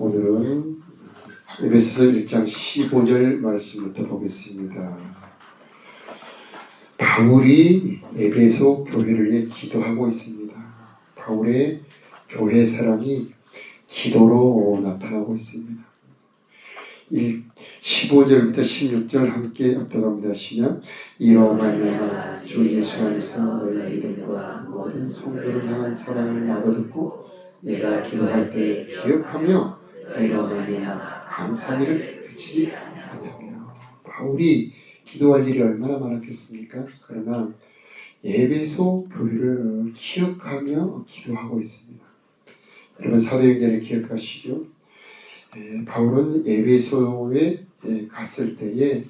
오늘은 에베소서 1장 15절 말씀부터 보겠습니다. 바울이 에베소 교회를 위해 기도하고 있습니다. 바울의 교회 사랑이 기도로 나타나고 있습니다. 15절부터 16절 함께 합독합니다. 시작. 이로 말미암아 주 예수 안에서 너희 믿음과 모든 성도를 향한 사랑을 나도 듣고 내가 기도할 때 기억하며 이로 말미암아 감사하기를 그치지 아니하며. 바울이 기도할 일이 얼마나 많았겠습니까? 그러나 에베소 교회를 기억하며 기도하고 있습니다. 여러분 사도행전을 기억하시죠? 바울은 에베소에 갔을 때에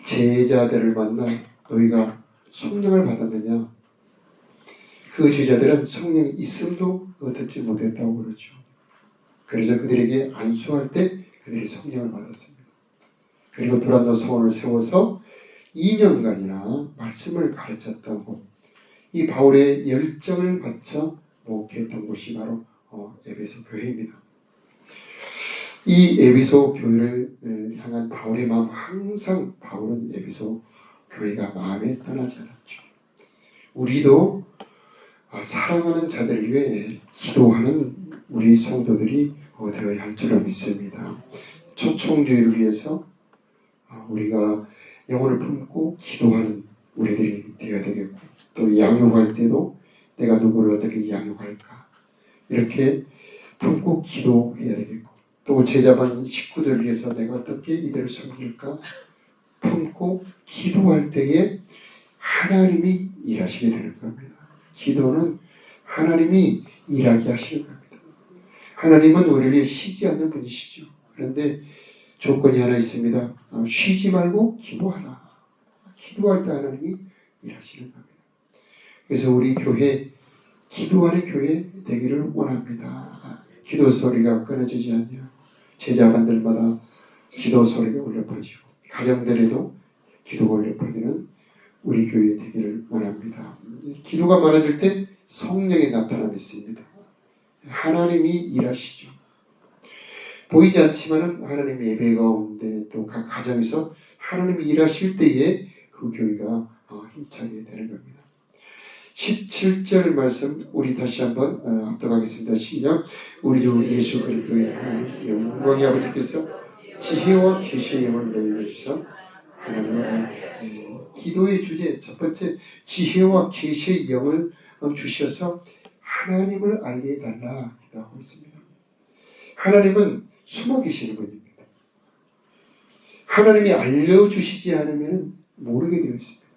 제자들을 만나 너희가 성령을 받았느냐? 그 제자들은 성령이 있음도 얻지 못했다고 그러죠. 그래서 그들에게 안수할 때 그들이 성령을 받았습니다. 그리고 도란도 소원을 세워서 2년간이나 말씀을 가르쳤다고 이 바울의 열정을 바쳐 목회했던 곳이 바로 에베소 교회입니다. 이 에베소 교회를 향한 바울의 마음, 항상 바울은 에베소 교회가 마음에 떠나지 않았죠. 우리도 사랑하는 자들을 위해 기도하는 우리 성도들이 되어야 할 줄을 믿습니다. 초청주의를 위해서 우리가 영혼을 품고 기도하는 우리들이 되어야 되겠고, 또 양육할 때도 내가 누구를 어떻게 양육할까 이렇게 품고 기도해야 되겠고, 또 제자반 식구들을 위해서 내가 어떻게 이들을 섬길까 품고 기도할 때에 하나님이 일하시게 되는 겁니다. 기도는 하나님이 일하게 하시는 겁니다. 하나님은 우리를 위해 쉬지 않는 분이시죠. 그런데 조건이 하나 있습니다. 쉬지 말고 기도하라. 기도할 때 하나님이 일하시는 겁니다. 그래서 우리 교회, 기도하는 교회 되기를 원합니다. 기도 소리가 끊어지지 않냐. 제자반들마다 기도 소리가 울려 퍼지고 가정들에도 기도가 울려 퍼지는 우리 교회 되기를 원합니다. 기도가 많아질 때 성령의 나타남이 있습니다. 하나님이 일하시죠. 보이지 않지만은 하나님의 예배 가운데 또 각 가정에서 하나님이 일하실 때에 그 교회가 힘차게 되는 겁니다. 17절 말씀 우리 다시 한번 합독하겠습니다. 시작. 우리 주 예수 그리스도의 영광의 아버지께서 지혜와 계시의 영을 너희에게 주사 하나님을 기도의 주제 첫 번째 지혜와 계시의 영을 주셔서 하나님을 알게 해달라 기도하고 있습니다. 하나님은 숨어 계시는 분입니다. 하나님이 알려주시지 않으면 모르게 되어 있습니다.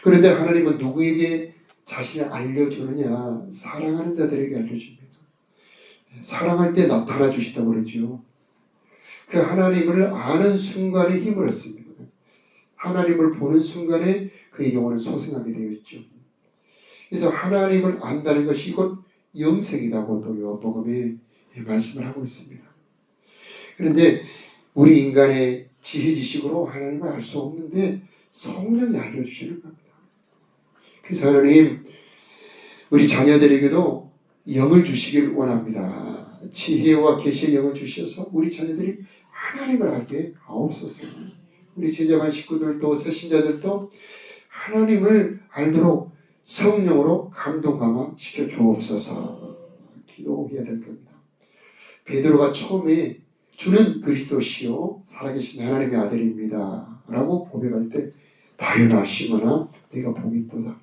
그런데 하나님은 누구에게 자신을 알려주느냐? 사랑하는 자들에게 알려줍니다. 사랑할 때 나타나 주시다고 그러죠. 그 하나님을 아는 순간에 힘을 얻습니다. 하나님을 보는 순간에 그의 영혼은 소생하게 되어 있죠. 그래서 하나님을 안다는 것이 곧 영생이라고도 요한복음에 말씀을 하고 있습니다. 그런데 우리 인간의 지혜 지식으로 하나님을 알 수 없는데 성령이 알려주시는 겁니다. 그래서 하나님 우리 자녀들에게도 영을 주시길 원합니다. 지혜와 계시의 영을 주셔서 우리 자녀들이 하나님을 알게 하옵소서. 우리 제자반 식구들도 새신자들도 하나님을 알도록 성령으로 감동 감화 시켜 주옵소서. 기도해야 될 겁니다. 베드로가 처음에 주는 그리스도시요 살아계신 하나님의 아들입니다 라고 고백할 때 바요나 시모나 내가 복이 있도다.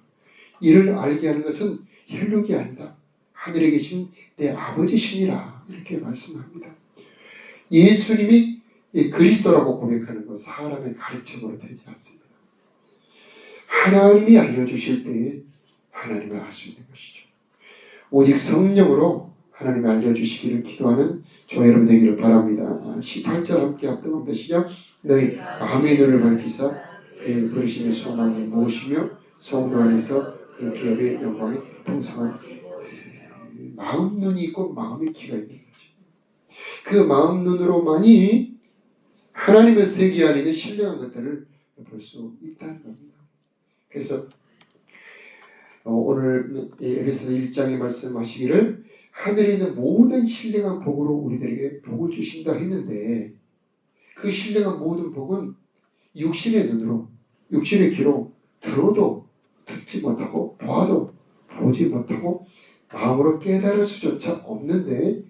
이를 알게 하는 것은 혈육이 아니다. 하늘에 계신 내 아버지시니라 이렇게 말씀합니다. 예수님이 그리스도라고 고백하는 것 사람의 가르침으로 되지 않습니다. 하나님이 알려주실 때에 하나님을 알 수 있는 것이죠. 오직 성령으로 하나님이 알려주시기를 기도하는 저 여러분 되기를 바랍니다. 18절 함께 합동합니다. 시작. 너희 마음의 눈을 밝히사 그의 부르심의 소망이 무엇이며 성도 안에서 그 기업의 영광이 풍성한 마음 눈이 있고 마음의 귀가 있는 거죠. 그 마음 눈으로만이 하나님의 세계 안에 있는 신령한 것들을 볼 수 있다는 겁니다. 그래서 오늘 에베소서 1장에 말씀하시기를 하늘에 있는 모든 신령한 복으로 우리들에게 복을 주신다 했는데 그 신령한 모든 복은 육신의 눈으로 육신의 귀로 들어도 듣지 못하고 봐도 보지 못하고 마음으로 깨달을 수조차 없는데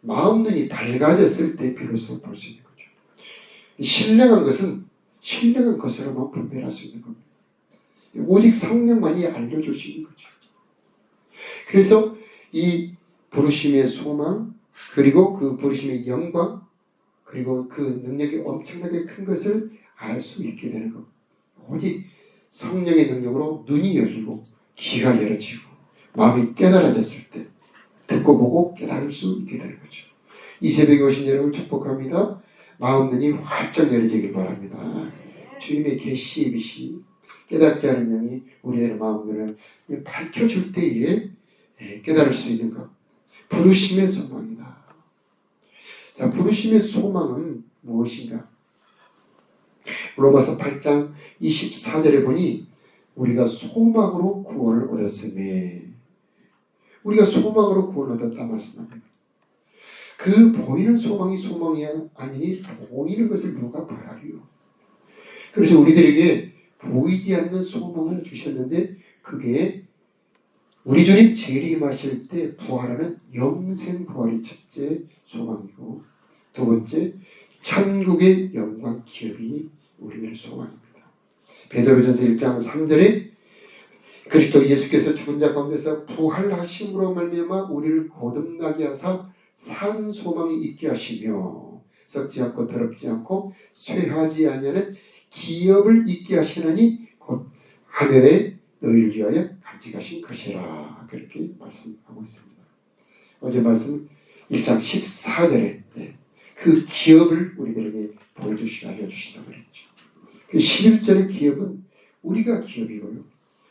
마음 눈이 밝아졌을 때 비로소 볼 수 있는 거죠. 신령한 것은 신령한 것으로만 분별할 수 있는 겁니다. 오직 성령만이 알려줄 수 있는 거죠. 그래서 이 부르심의 소망 그리고 그 부르심의 영광 그리고 그 능력이 엄청나게 큰 것을 알 수 있게 되는 겁니다. 오직 성령의 능력으로 눈이 열리고 귀가 열어지고 마음이 깨달아졌을 때 듣고 보고 깨달을 수 있게 되는 거죠. 이 새벽에 오신 여러분 축복합니다. 마음 눈이 활짝 열어지길 바랍니다. 주님의 계시의 빛이 깨닫게 하는 영이 우리의 마음 눈을 밝혀줄 때에 깨달을 수 있는 것. 부르심의 소망이다. 자, 부르심의 소망은 무엇인가? 로마서 8장 24절에 보니 우리가 소망으로 구원을 얻었으며 우리가 소망으로 구원을 얻었다 말씀합니다. 그 보이는 소망이 소망이 아니니 보이는 것을 누가 바라리요. 그래서 우리들에게 보이지 않는 소망을 주셨는데 그게 우리 주님 재림하실 때 부활하는 영생 부활이 첫째 소망이고 두 번째 천국의 영광 기업이 우리의 소망입니다. 베드로전서 1장 3절에 그리스도 예수께서 죽은 자 가운데서 부활하심으로 말미암아 우리를 거듭나게 하사 산 소망이 있게 하시며 썩지 않고 더럽지 않고 쇠하지 아니하는 기업을 있게 하시나니 곧 하늘에 너희를 위하여 간직하신 것이라 그렇게 말씀하고 있습니다. 어제 말씀 1장 14절에 그 기업을 우리들에게 보여주시고 알려주신다고 그랬죠. 그 11절의 기업은 우리가 기업이고요.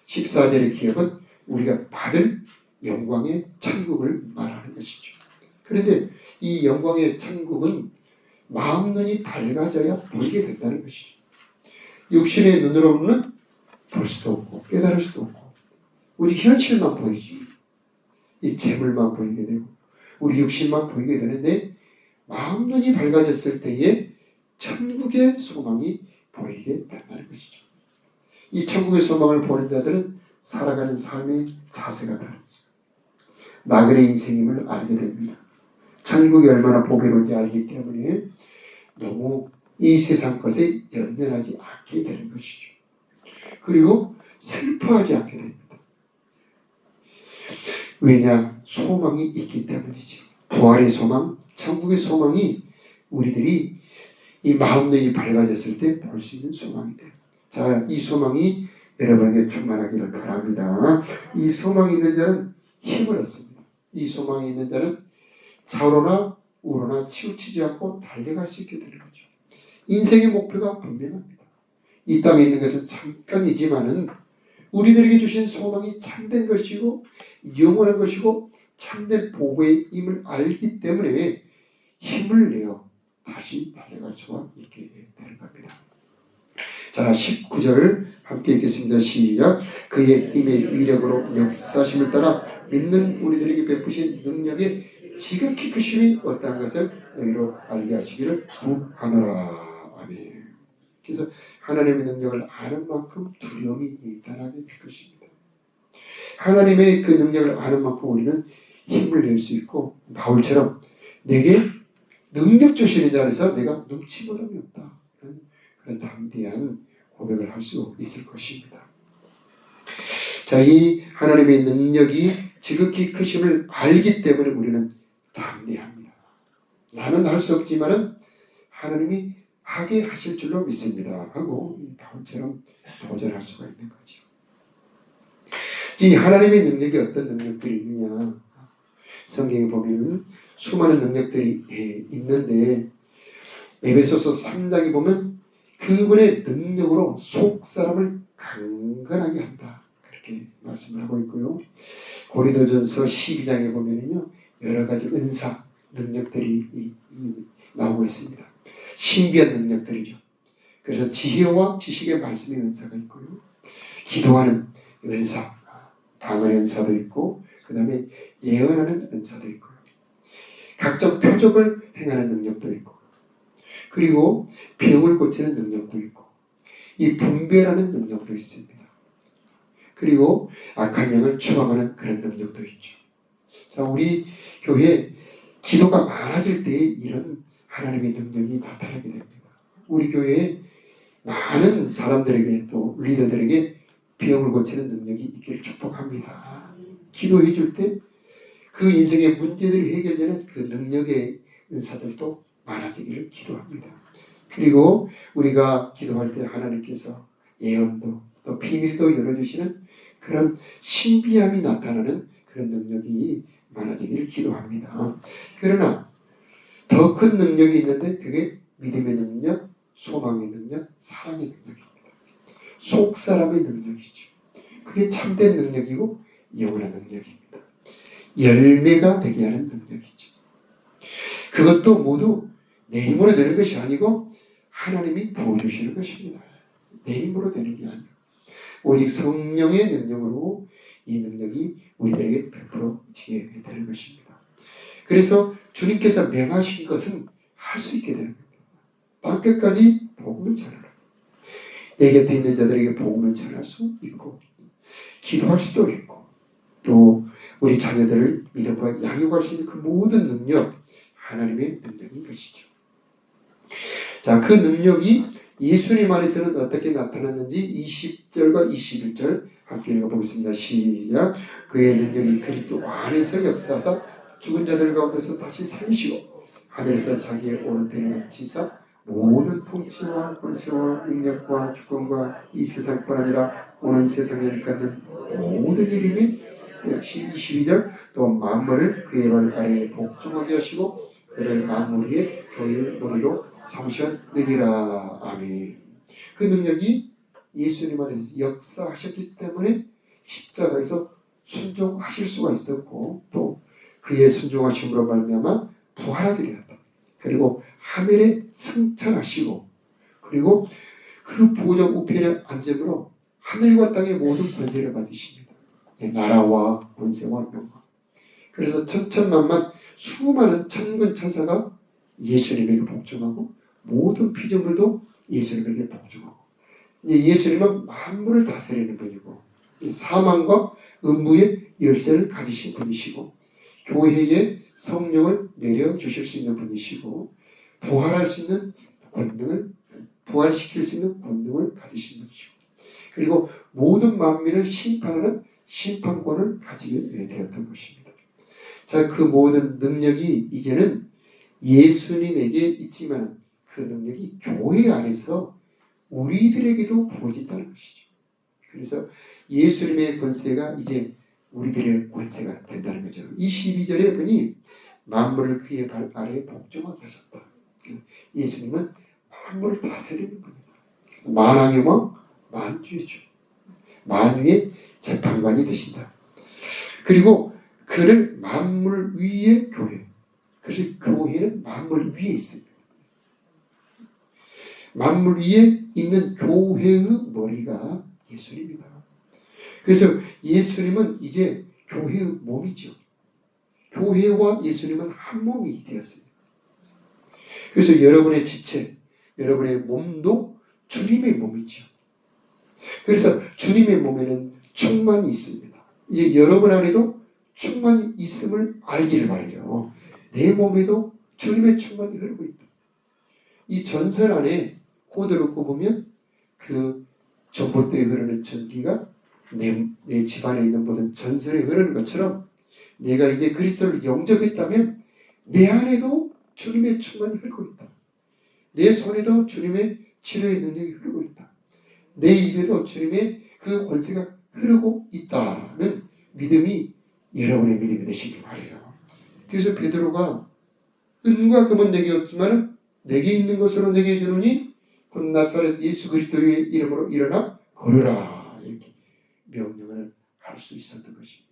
14절의 기업은 우리가 받을 영광의 천국을 말하는 것이죠. 그런데 이 영광의 천국은 마음 눈이 밝아져야 보이게 된다는 것이죠. 육신의 눈으로는 볼 수도 없고 깨달을 수도 없고 오직 현실만 보이지. 이 재물만 보이게 되고 우리 육신만 보이게 되는데 마음 눈이 밝아졌을 때에 천국의 소망이 보이게 된다는 것이죠. 이 천국의 소망을 보는 자들은 살아가는 삶의 자세가 다르죠. 나그네 인생임을 알게 됩니다. 천국이 얼마나 보배로운지 알기 때문에 너무 이 세상 것에 연연하지 않게 되는 것이죠. 그리고 슬퍼하지 않게 됩니다. 왜냐? 소망이 있기 때문이죠. 부활의 소망, 천국의 소망이 우리들이 이 마음 눈이 밝아졌을 때 볼 수 있는 소망이 돼요. 자, 이 소망이 여러분에게 충만하기를 바랍니다. 이 소망이 있는 자는 힘을 얻습니다. 이 소망이 있는 자는 좌우로나 우로나 치우치지 않고 달려갈 수 있게 되는 거죠. 인생의 목표가 분명합니다. 이 땅에 있는 것은 잠깐이지만은 우리들에게 주신 소망이 참된 것이고 영원한 것이고 참된 보배의 힘을 알기 때문에 힘을 내어 다시 달려갈 수가 있게 되는 겁니다. 자, 19절 함께 읽겠습니다. 시작. 그의 힘의 위력으로 역사심을 따라 믿는 우리들에게 베푸신 능력의 지극히 크심이 어떠한 것을 너희로 알게 하시기를 구하노라. 아멘. 그래서 하나님의 능력을 아는 만큼 두려움이 나타나게 될 것입니다. 하나님의 그 능력을 아는 만큼 우리는 힘을 낼 수 있고 바울처럼 내게 능력 주시는 자에서 내가 눈치 보람이 없다. 그런 담대한 고백을 할 수 있을 것입니다. 자, 이 하나님의 능력이 지극히 크심을 알기 때문에 우리는 담대합니다. 나는 할 수 없지만은 하나님이 하게 하실 줄로 믿습니다. 하고 바울처럼 도전할 수가 있는 거죠. 이 하나님의 능력이 어떤 능력들이 있느냐? 성경에 보면 수많은 능력들이 있는데 에베소서 3장에 보면 그분의 능력으로 속 사람을 강건하게 한다. 그렇게 말씀을 하고 있고요. 고린도전서 12장에 보면요. 여러 가지 은사, 능력들이 나오고 있습니다. 신비한 능력들이죠. 그래서 지혜와 지식의 말씀의 은사가 있고요. 기도하는 은사, 방언의 은사도 있고 그 다음에 예언하는 은사도 있고, 각종 표적을 행하는 능력도 있고, 그리고 병을 고치는 능력도 있고, 이 분별하는 능력도 있습니다. 그리고 악한 영을 추방하는 그런 능력도 있죠. 자, 우리 교회 기도가 많아질 때 이런 하나님의 능력이 나타나게 됩니다. 우리 교회에 많은 사람들에게 또 리더들에게 병을 고치는 능력이 있기를 축복합니다. 기도해 줄 때 그 인생의 문제들이 해결되는 그 능력의 은사들도 많아지기를 기도합니다. 그리고 우리가 기도할 때 하나님께서 예언도 또 비밀도 열어주시는 그런 신비함이 나타나는 그런 능력이 많아지기를 기도합니다. 그러나 더 큰 능력이 있는데 그게 믿음의 능력, 소망의 능력, 사랑의 능력입니다. 속사람의 능력이죠. 그게 참된 능력이고 영원한 능력입니다. 열매가 되게 하는 능력이죠. 그것도 모두 내 힘으로 되는 것이 아니고 하나님이 부어주시는 것입니다. 내 힘으로 되는 게 아니고 오직 성령의 능력으로 이 능력이 우리에게 100% 지게 되는 것입니다. 그래서 주님께서 명하신 것은 할 수 있게 되는 겁니다. 땅끝까지 복음을 전하라. 내 곁에 있는 자들에게 복음을 전할 수 있고 기도할 수도 있고 또 우리 자녀들을 믿음과 양육할 수 있는 그 모든 능력 하나님의 능력인 것이죠. 자, 그 능력이 예수님 안에서는 어떻게 나타났는지 20절과 21절 함께 읽어보겠습니다. 시작. 그의 능력이 그리스도 안에서 역사하사 죽은 자들 가운데서 다시 살리시고 하늘에서 자기의 오른편에 치사 모든 통치와 권세와 능력과 주권과 이 세상뿐 아니라 오는 세상에 갖는 모든 이름이 역시 22절 또 만물을 그의 발 아래에 복종하게 하시고 그를 만물 위에 교회의 머리로 삼으셨느니라. 아멘. 그 능력이 예수님 안에서 역사하셨기 때문에 십자가에서 순종하실 수가 있었고 또 그의 순종하심으로 말미암아 부활하게 되었다. 그리고 하늘에 승천하시고 그리고 그 보좌 우편에 앉음으로 하늘과 땅의 모든 권세를 받으십니다. 나라와 권세와 영광. 그래서 천천만만 수많은 천군 천사가 예수님에게 복종하고 모든 피조물도 예수님에게 복종하고 예수님은 만물을 다스리는 분이고 사망과 음부의 열쇠를 가지신 분이시고 교회에 성령을 내려주실 수 있는 분이시고 부활할 수 있는 권능을 부활시킬 수 있는 권능을 가지신 분이시고 그리고 모든 만민을 심판하는 심판권을 가지게 되었던 것입니다. 자, 그 모든 능력이 이제는 예수님에게 있지만 그 능력이 교회 안에서 우리들에게도 부어진다는 것이죠. 그래서 예수님의 권세가 이제 우리들의 권세가 된다는 거죠. 22절에 보니 만물을 그의 발 아래에 복종하게 하셨다. 예수님은 만물을 다스리는 분이다. 만왕의 왕, 만주의 주, 만유의 재판관이 되신다. 그리고 그를 만물 위의 교회. 그래서 교회는 만물 위에 있습니다. 만물 위에 있는 교회의 머리가 예수님이다. 그래서 예수님은 이제 교회의 몸이죠. 교회와 예수님은 한 몸이 되었습니다. 그래서 여러분의 지체, 여러분의 몸도 주님의 몸이죠. 그래서 주님의 몸에는 충만이 있습니다. 이제 여러분 안에도 충만이 있음을 알기를 바라요. 내 몸에도 주님의 충만이 흐르고 있다. 이 전설 안에 코드를 꼽으면 그 전봇대에 흐르는 전기가 내 집안에 있는 모든 전설에 흐르는 것처럼 내가 이제 그리스도를 영접했다면 내 안에도 주님의 충만이 흐르고 있다. 내 손에도 주님의 치료의 능력이 흐르고 있다. 내 입에도 주님의 그 권세가 흐르고 있다는 믿음이 여러분의 믿음이 되시길 바라요. 그래서 베드로가 은과 금은 내게 없지만 내게 있는 것으로 내게 주노니 곧 나사렛 예수 그리스도의 이름으로 일어나 걸으라 이렇게 명령을 할 수 있었던 것입니다.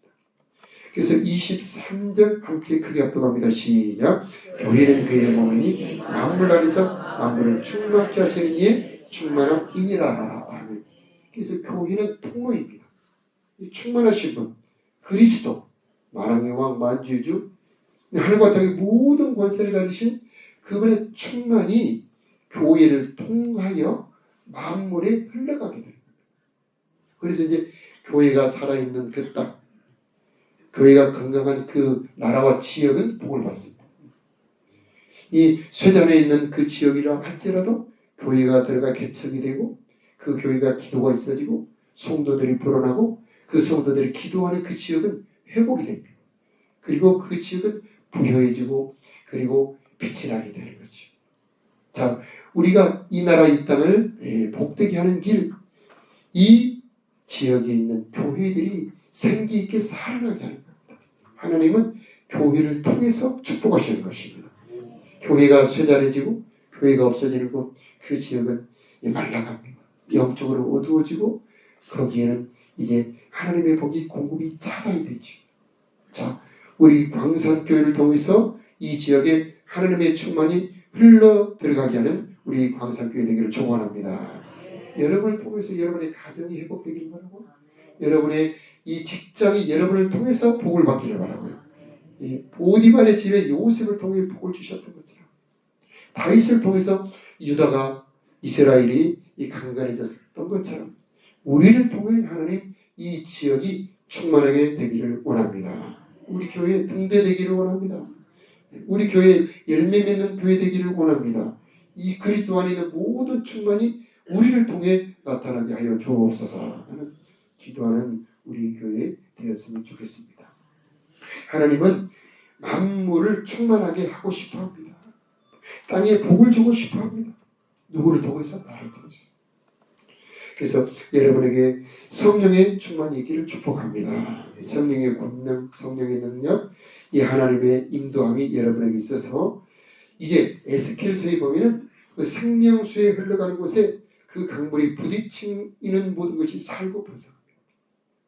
그래서 23절 함께 크게 합독합니다. 시작. 교회는 그의 몸이니 만물 안에서 만물을 충만케 하시는 이의 충만함이니라. 그래서 교회는 통로입니다. 충만하신 분 그리스도 만왕의 왕 만주주 하늘과 땅의 모든 권세를 가지신 그분의 충만이 교회를 통하여 만물에 흘러가게 됩니다. 그래서 이제 교회가 살아있는 그 땅, 교회가 건강한 그 나라와 지역은 복을 받습니다. 이 쇠잔에 있는 그 지역이라 할지라도 교회가 들어가 개척이 되고 그 교회가 기도가 있어지고 성도들이 불어나고 그 성도들이 기도하는 그 지역은 회복이 됩니다. 그리고 그 지역은 부여해지고 그리고 빛이 나게 되는 거죠. 자, 우리가 이 나라 이 땅을 복되게 하는 길, 이 지역에 있는 교회들이 생기 있게 살아나게 하는 겁니다. 하나님은 교회를 통해서 축복하시는 것입니다. 교회가 쇠잔해지고 교회가 없어지는 곳, 그 지역은 말라갑니다. 영적으로 어두워지고 거기에는 이제 하나님의 복이 공급이 차단이 되죠. 자, 우리 광산교회를 통해서 이 지역에 하나님의 충만이 흘러 들어가게 하는 우리 광산교회 되기를 축원합니다. 여러분을 통해서 여러분의 가정이 회복되기를 바라고, 여러분의 이 직장이 여러분을 통해서 복을 받기를 바라고요. 이 보디발의 집에 요셉을 통해 복을 주셨던 것처럼, 다윗을 통해서 유다가 이스라엘이 이 강건해졌던 것처럼 우리를 통해 하나님 이 지역이 충만하게 되기를 원합니다. 우리 교회 등대 되기를 원합니다. 우리 교회 열매 맺는 교회 되기를 원합니다. 이 그리스도 안에 있는 모든 충만이 우리를 통해 나타나게 하여 주옵소서 하는 기도하는 우리 교회 되었으면 좋겠습니다. 하나님은 만물을 충만하게 하고 싶어 합니다. 땅에 복을 주고 싶어 합니다. 누구를 통해서? 나를 통해서. 그래서 여러분에게 성령의 충만이 있기를 축복합니다. 성령의 권능, 성령의 능력, 이 하나님의 인도함이 여러분에게 있어서 이제 에스겔서에 보면 그 생명수에 흘러가는 곳에 그 강물이 부딪히는 모든 것이 살고 번성합니다.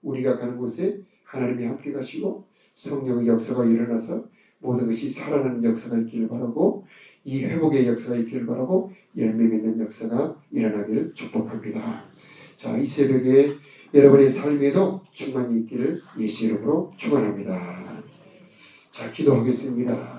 우리가 가는 곳에 하나님이 함께 가시고 성령의 역사가 일어나서 모든 것이 살아나는 역사가 있기를 바라고, 이 회복의 역사가 있기를 바라고, 열매 맺는 역사가 일어나기를 축복합니다. 자, 이 새벽에 여러분의 삶에도 충만이 있기를 예수 이름으로 축원합니다. 자, 기도하겠습니다.